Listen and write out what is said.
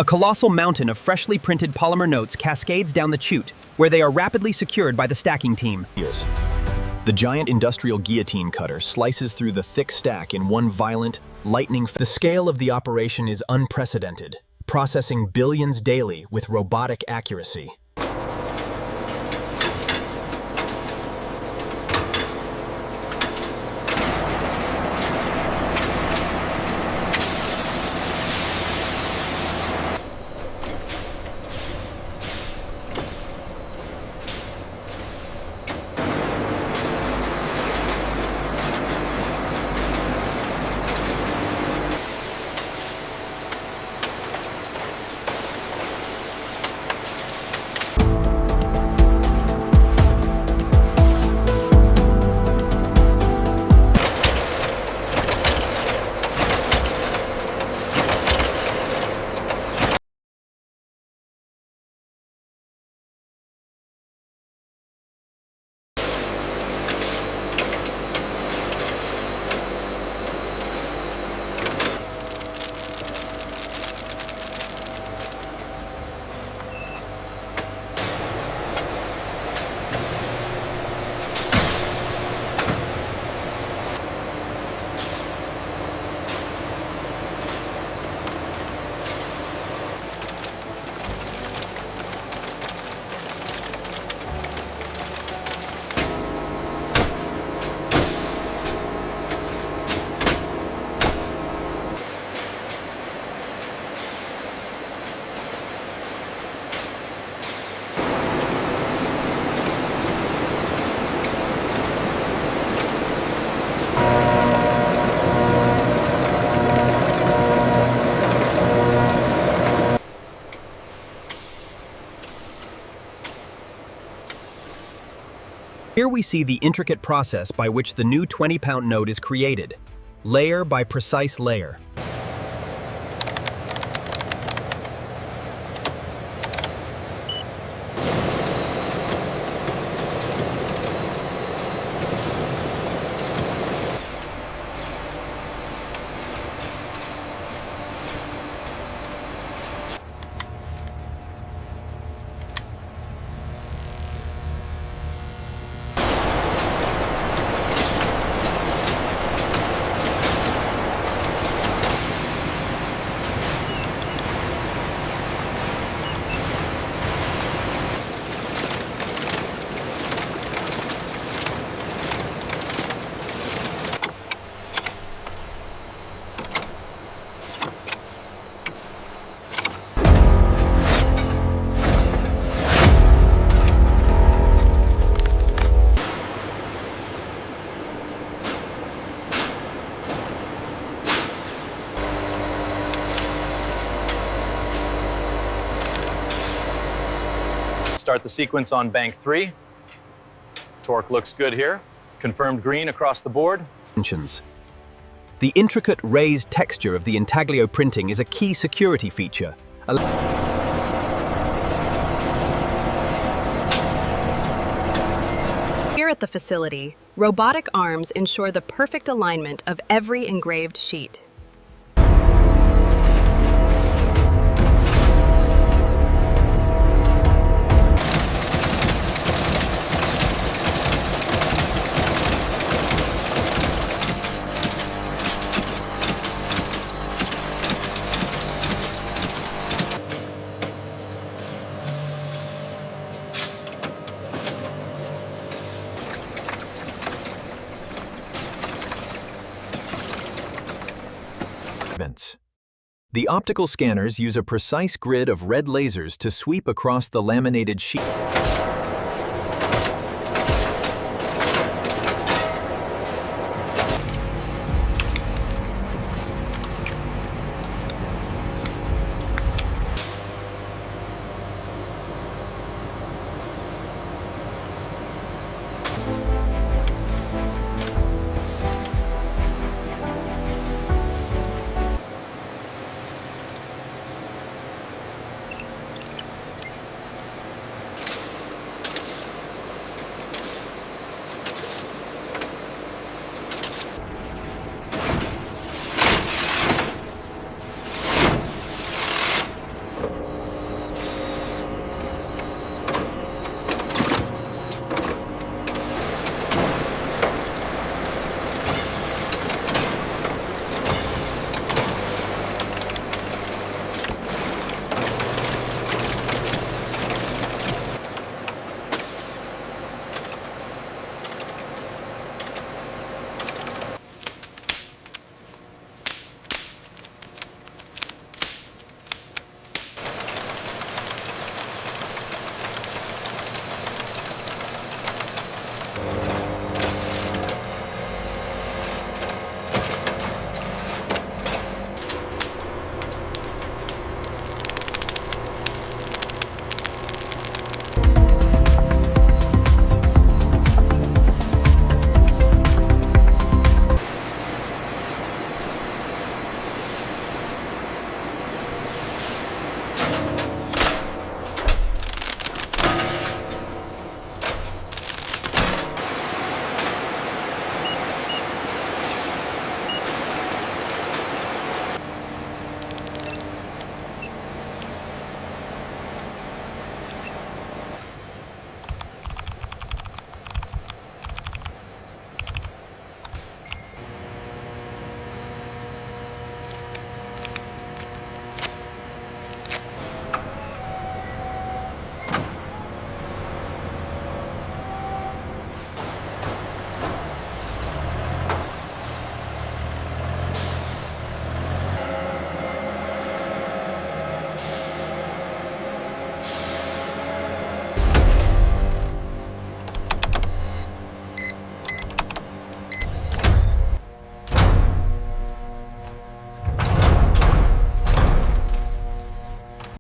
A colossal mountain of freshly printed polymer notes cascades down the chute, where they are rapidly secured by the stacking team. The giant industrial guillotine cutter slices through the thick stack in one violent, lightning. The scale of the operation is unprecedented, processing billions daily with robotic accuracy. Here we see the intricate process by which the new 20-pound note is created, layer by precise layer. Start the sequence on bank 3. Torque looks good here. Confirmed green across the board. The intricate raised texture of the intaglio printing is a key security feature. Here at the facility, robotic arms ensure the perfect alignment of every engraved sheet. The optical scanners use a precise grid of red lasers to sweep across the laminated sheet.